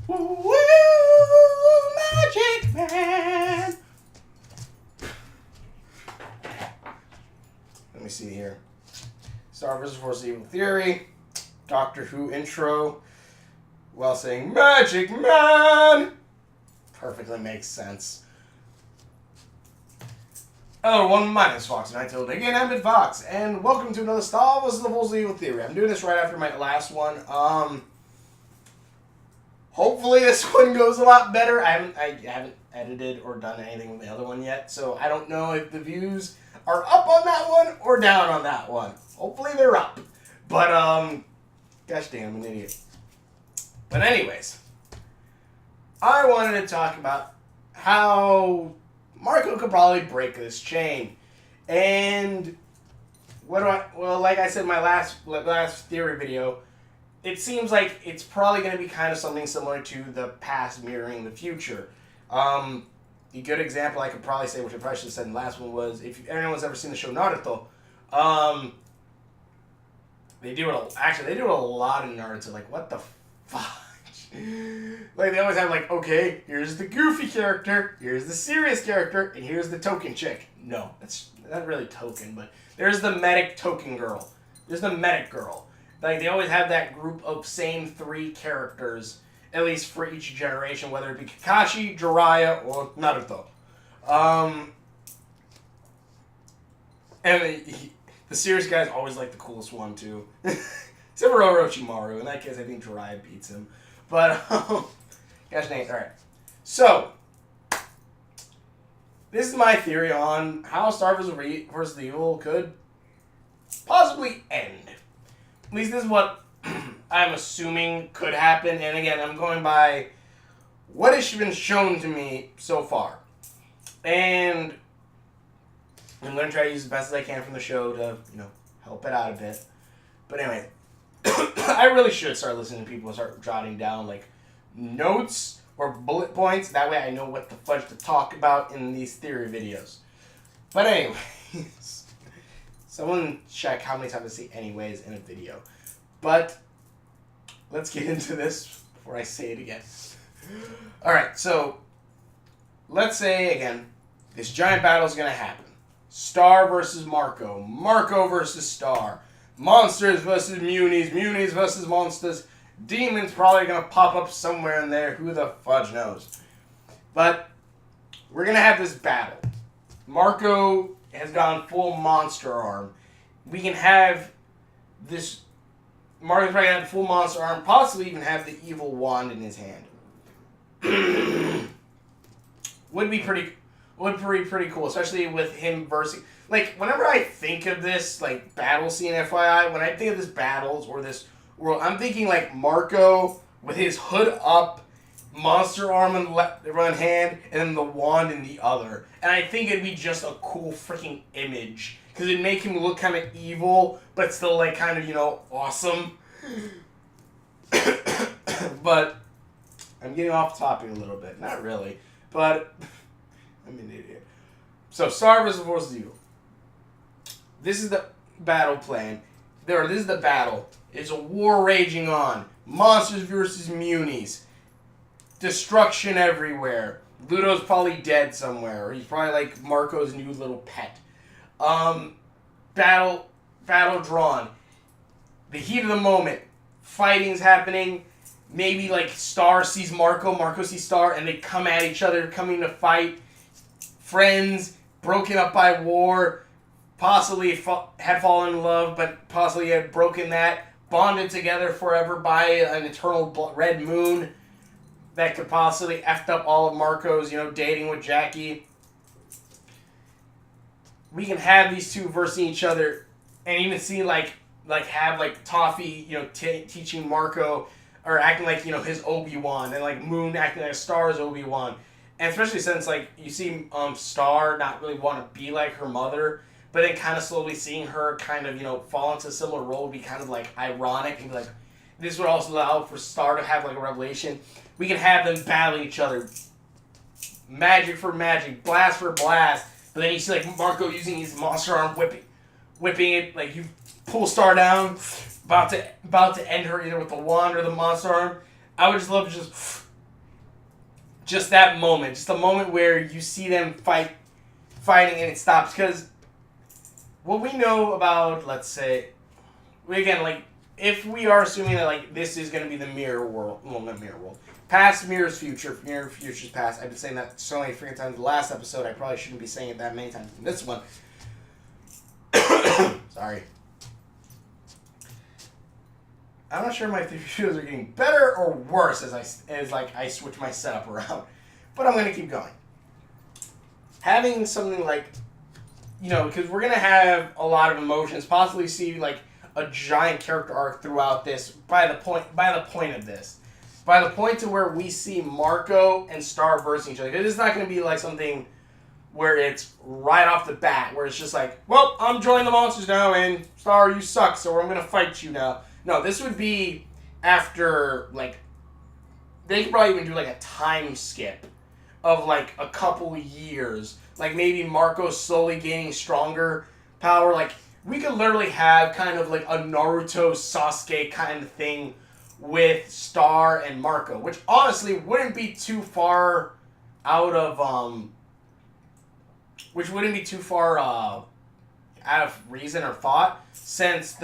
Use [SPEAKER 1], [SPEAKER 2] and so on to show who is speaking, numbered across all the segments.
[SPEAKER 1] Woo, Magic Man. Let me see here. Star vs. Force Evil Theory. Doctor Who intro. While saying Magic Man. Perfectly makes sense. Hello, everyone. My name is Fox, and I told again, I'm Fox, and welcome to another Star vs. the Force Evil Theory. I'm doing this right after my last one. Hopefully this one goes a lot better. I haven't edited or done anything with the other one yet, so I don't know if the views are up on that one or down on that one. Hopefully they're up. But, gosh damn, I'm an idiot. But anyways, I wanted to talk about how Marco could probably break this chain. And well, like I said in my last theory video, it seems like it's probably going to be kind of something similar to the past mirroring the future. A good example I could probably say, which I probably should have said in the last one, was if anyone's ever seen the show Naruto, they do it a lot in Naruto. Like, what the fuck? Like, they always have, like, okay, here's the goofy character, here's the serious character, and here's the token chick. No, that's not really token, but there's the medic token girl. There's the medic girl. Like, they always have that group of same three characters, at least for each generation, whether it be Kakashi, Jiraiya, or Naruto. And the serious guy's always, like, the coolest one, too. Except for Orochimaru. In that case, I think Jiraiya beats him. But, gosh dang it. Alright. So, this is my theory on how Star vs. Evil could possibly end. At least this is what I'm assuming could happen. And again, I'm going by what has been shown to me so far. And I'm going to try to use the best as I can from the show to, help it out a bit. But anyway, I really should start listening to people and start jotting down, like, notes or bullet points. That way I know what the fudge to talk about in these theory videos. But anyways, someone check how many times I say anyways in a video. But let's get into this before I say it again. Alright, so let's say, again, this giant battle is going to happen. Star versus Marco. Marco versus Star. Monsters versus Munies. Munies versus monsters. Demons probably going to pop up somewhere in there. Who the fudge knows? But we're going to have this battle. Marco has gone full monster arm. We can have this... Marco's probably going to have full monster arm. Possibly even have the evil wand in his hand. Would be pretty cool. Especially with him versus... Like, whenever I think of this, like, battle scene, FYI, when I think of this battles or this world, I'm thinking, like, Marco with his hood up, monster arm in one hand, and then the wand in the other. And I think it'd be just a cool freaking image. Because it'd make him look kind of evil, but still, like, kind of, awesome. But I'm getting off topic a little bit. Not really. But I'm an idiot. So, Star vs. Force Evil. This is the battle plan. This is the battle. It's a war raging on. Monsters versus Munies. Destruction everywhere. Ludo's probably dead somewhere. Or he's probably like Marco's new little pet. Battle drawn. The heat of the moment. Fighting's happening. Maybe like Star sees Marco. Marco sees Star. And they come at each other. Coming to fight. Friends. Broken up by war. Possibly had fallen in love, but possibly had broken that. Bonded together forever by an eternal red moon that could possibly effed up all of Marco's, dating with Jackie. We can have these two versing each other and even see, have Toffee, teaching Marco or acting like, his Obi-Wan and, like, Moon acting like Star's Obi-Wan. And especially since, like, you see Star not really want to be like her mother, but then kind of slowly seeing her kind of, fall into a similar role would be kind of, like, ironic. And, like, this would also allow for Star to have, like, a revelation. We can have them battle each other. Magic for magic. Blast for blast. But then you see, like, Marco using his monster arm whipping it. Like, you pull Star down. About to end her either with the wand or the monster arm. I would just love to just just that moment, just a moment where you see them fighting and it stops. Because what we know about, let's say, again, like, if we are assuming that, like, this is going to be the mirror world, well, not mirror world, past mirrors future, mirror futures past. I've been saying that so many freaking times in the last episode, I probably shouldn't be saying it that many times in this one. Sorry. I'm not sure my videos are getting better or worse as I switch my setup around, but I'm going to keep going. Having something like, you know, because we're going to have a lot of emotions, possibly see, like, a giant character arc throughout this by the point of this. By the point to where we see Marco and Star versing each other. Because it's not going to be like something where it's right off the bat, where it's just like, well, I'm joining the monsters now, and Star, you suck, so I'm going to fight you now. No, this would be after, like, they could probably even do, like, a time skip of, like, a couple years. Like, maybe Marco slowly gaining stronger power. Like, we could literally have kind of, like, a Naruto Sasuke kind of thing with Star and Marco, which honestly wouldn't be too far out of, out of reason or thought, since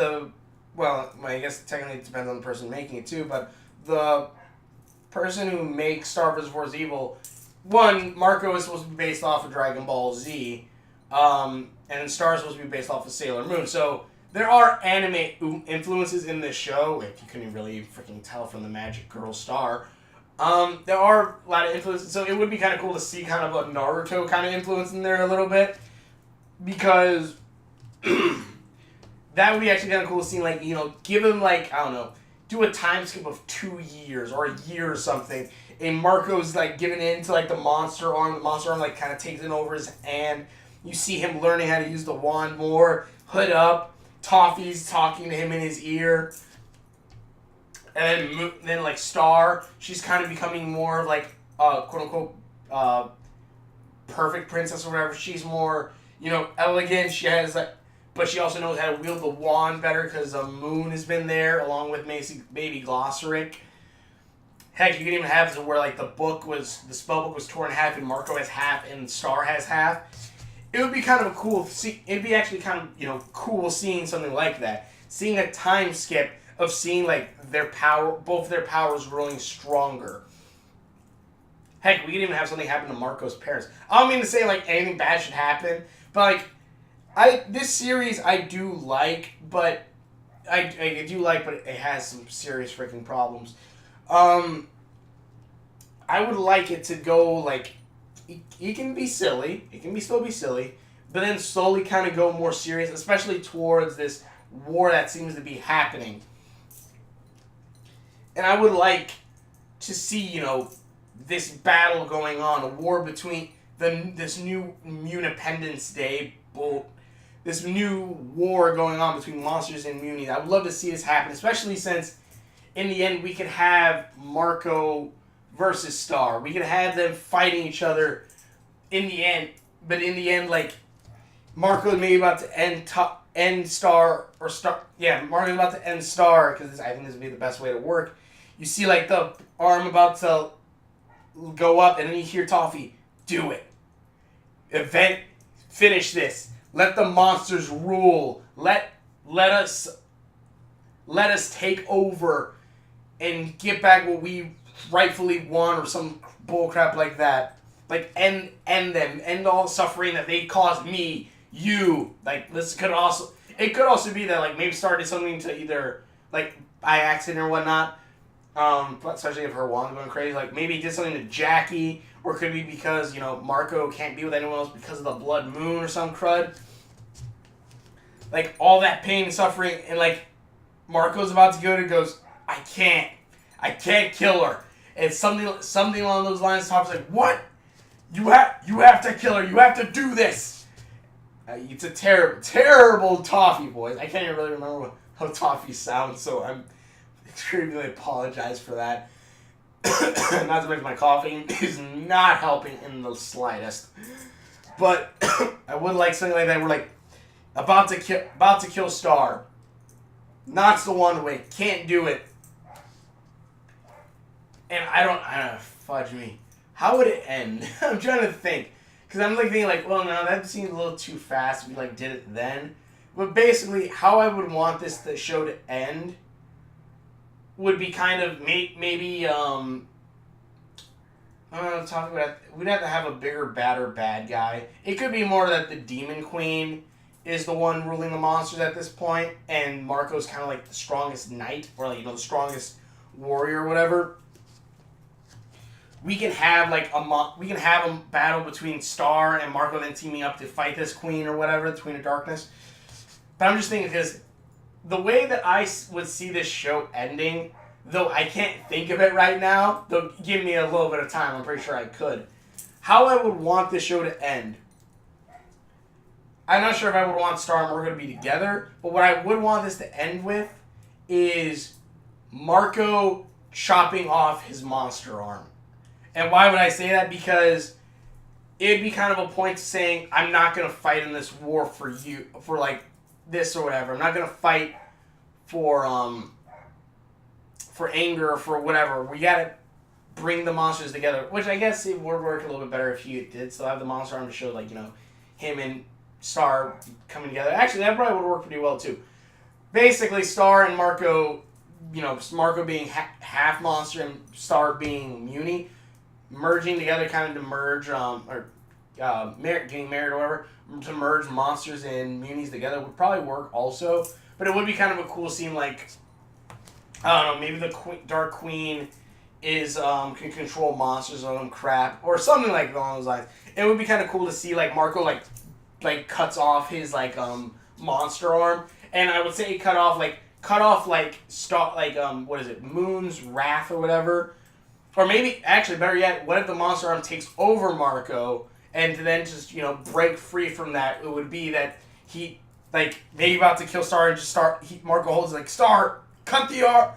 [SPEAKER 1] well, I guess technically it depends on the person making it too, but the person who makes Star vs. Evil, one, Marco is supposed to be based off of Dragon Ball Z, and Star is supposed to be based off of Sailor Moon, so there are anime influences in this show, if you couldn't really freaking tell from the Magic Girl Star. There are a lot of influences, so it would be kind of cool to see kind of a Naruto kind of influence in there a little bit, because that would be actually kind of cool to see, like, you know, give him, like, I don't know, do a time skip of 2 years or a year or something, and Marco's, like, giving in to, like, the monster arm, like, kind of takes it over his hand. You see him learning how to use the wand more, hood up, Toffees talking to him in his ear, and then like Star, she's kind of becoming more of like quote unquote perfect princess or whatever. She's more, you know, elegant. She has like, but she also knows how to wield the wand better because Moon has been there along with baby Glossaric. Heck, you can even have it where like the spell book was torn in half and Marco has half and Star has half. It would be kind of cool. It'd be actually kind of, you know, cool seeing something like that. Seeing a time skip of seeing like their power, both their powers growing stronger. Heck, we could even have something happen to Marco's parents. I don't mean to say like anything bad should happen, but like this series I do like, but I do like, but it has some serious freaking problems. I would like it to go like. It can be silly. It can still be silly, but then slowly kind of go more serious, especially towards this war that seems to be happening. And I would like to see, you know, this battle going on, a war between this new Munipendence Day, this new war going on between monsters and munis. I would love to see this happen, especially since in the end we could have Marco versus Star. We could have them fighting each other in the end, but in the end, like, Marco's maybe about to end Star, or Star, yeah, Marco's about to end Star, because I think this would be the best way to work. You see, like, the arm about to go up, and then you hear Toffee, do it. Finish this. Let the monsters rule. Let us take over and get back what we rightfully want, or some bullcrap like that. Like, end them. End all the suffering that they caused me, you. Like, this could also... It could also be that, like, maybe Star did something to either, like, by accident or whatnot. Especially if her wand's going crazy. Like, maybe he did something to Jackie, or it could be because, you know, Marco can't be with anyone else because of the blood moon or some crud. Like, all that pain and suffering, and, like, Marco's about to go to goes, I can't kill her. And something along those lines. Top's like, what? You have to kill her. You have to do this. It's a terrible Toffee voice. I can't even really remember how Toffee sounds, so I'm extremely apologize for that. Not to mention my coughing is not helping in the slightest. But I would like something like that. We're like about to kill Star. Knocks the wand away. Can't do it. And I don't fudge me. How would it end? I'm trying to think. Because I'm like thinking like, well, no, that seems a little too fast. We like did it then. But basically, how I would want the show to end would be kind of maybe we'd have to have a bigger, badder bad guy. It could be more that the Demon Queen is the one ruling the monsters at this point, and Marco's kind of like the strongest knight, or like, the strongest warrior or whatever. We can have like a battle between Star and Marco, then teaming up to fight this queen or whatever, the Queen of Darkness. But I'm just thinking, because the way that I would see this show ending, though I can't think of it right now, though give me a little bit of time, I'm pretty sure I could. How I would want this show to end. I'm not sure if I would want Star and Marco to be together, but what I would want this to end with is Marco chopping off his monster arm. And why would I say that? Because it'd be kind of a point to saying, I'm not going to fight in this war for you, for like this or whatever. I'm not going to fight for anger or for whatever. We got to bring the monsters together, which I guess it would work a little bit better if you did still have the monster arm to show, like, him and Star coming together. Actually, that probably would work pretty well too. Basically, Star and Marco, Marco being half monster and Star being Muni, merging together kind of to merge, getting married or whatever, to merge monsters and munis together would probably work also. But it would be kind of a cool scene, like, I don't know, maybe the Dark Queen is can control monsters or some crap, or something like along those lines. It would be kind of cool to see, like, Marco, like cuts off his, like, monster arm, and I would say cut off what is it, Moon's Wrath or whatever. Or maybe, actually, better yet, what if the monster arm takes over Marco, and then just, break free from that? It would be that he, like, maybe about to kill Star, and Marco holds, like, Star, cut the arm,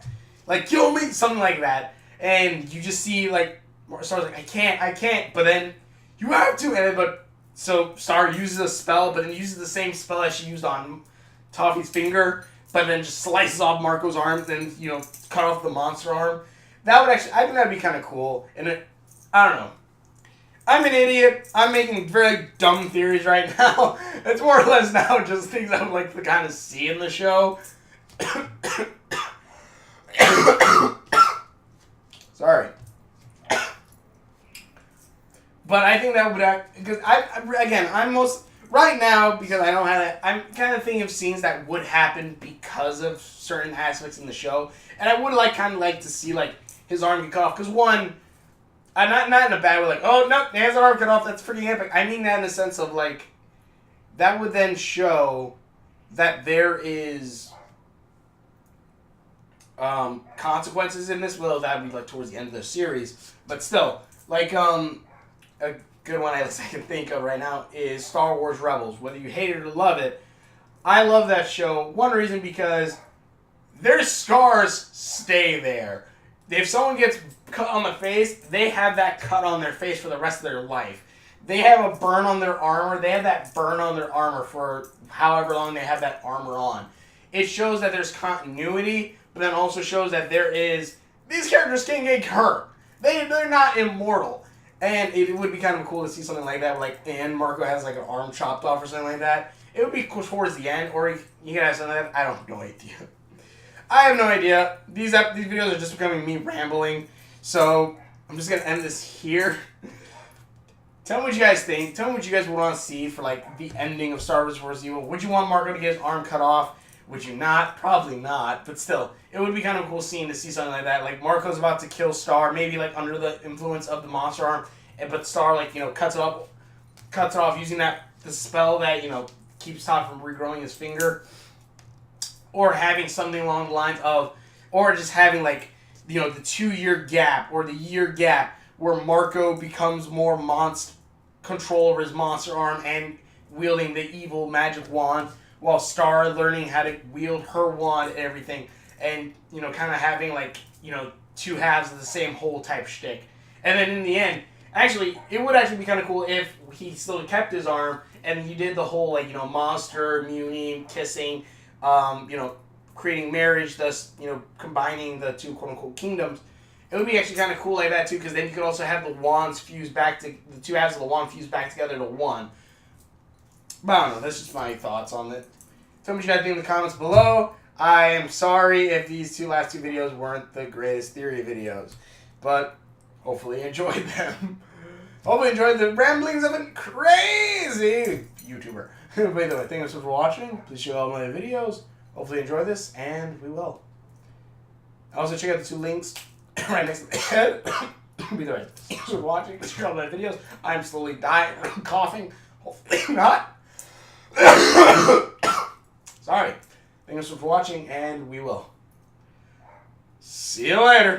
[SPEAKER 1] like, kill me, something like that. And you just see, like, Star's like, I can't, but then, you have to, and then, so Star uses a spell, but then uses the same spell that she used on Toffee's finger, but then just slices off Marco's arm, then, cut off the monster arm. That would actually, I think that would be kind of cool. And I don't know. I'm an idiot. I'm making very dumb theories right now. It's more or less now just things I would like to kind of see in the show. Sorry. But I think that would act, because right now, because I don't have that, I'm kind of thinking of scenes that would happen because of certain aspects in the show. And I would kind of like to see, like, his arm get cut off. Because one, I'm not in a bad way, like, oh, no, he has an arm cut off, that's freaking epic. I mean that in the sense of, like, that would then show that there is consequences in this. Well, that would be, like, towards the end of the series. But still, like, a good one I can think of right now is Star Wars Rebels. Whether you hate it or love it, I love that show. One reason, because their scars stay there. If someone gets cut on the face, they have that cut on their face for the rest of their life. They have a burn on their armor. They have that burn on their armor for however long they have that armor on. It shows that there's continuity, but then also shows that these characters can get hurt. They're not immortal. And it would be kind of cool to see something like that, like, and Marco has, like, an arm chopped off or something like that. It would be cool towards the end, or you can have something like that. I don't have no idea. I have no idea. These videos are just becoming me rambling, so I'm just going to end this here. Tell me what you guys think. Tell me what you guys would want to see for, like, the ending of Star Wars vs. Evil. Would you want Marco to get his arm cut off? Would you not? Probably not, but still, it would be kind of a cool scene to see something like that. Like, Marco's about to kill Star, maybe, like, under the influence of the monster arm, but Star, like, cuts it off using the spell that, keeps Todd from regrowing his finger. Or having something along the lines of, or just having, like, the 2-year gap or the year gap where Marco becomes more control over his monster arm and wielding the evil magic wand, while Star learning how to wield her wand and everything, and, kind of having, like, two halves of the same whole type shtick. And then in the end, actually, it would actually be kind of cool if he still kept his arm, and he did the whole, like, monster, muni, kissing, creating marriage, thus, combining the two quote-unquote kingdoms. It would be actually kind of cool like that too, because then you could also have the wands fused back to the two halves of the wand fused back together to one. But I don't know. That's just my thoughts on it. Tell me what you guys think in the comments below. I am sorry if these last two videos weren't the greatest theory videos, but hopefully you enjoyed them. Hopefully you enjoyed the ramblings of a crazy YouTuber. But anyway, thank you so much for watching. Please share all my videos. Hopefully you enjoy this, and we will. Also, check out the two links right next to the head. Either way, thanks for watching. Share all my videos. I'm slowly dying from coughing. Hopefully not. Sorry. Thanks for watching, and we will. See you later.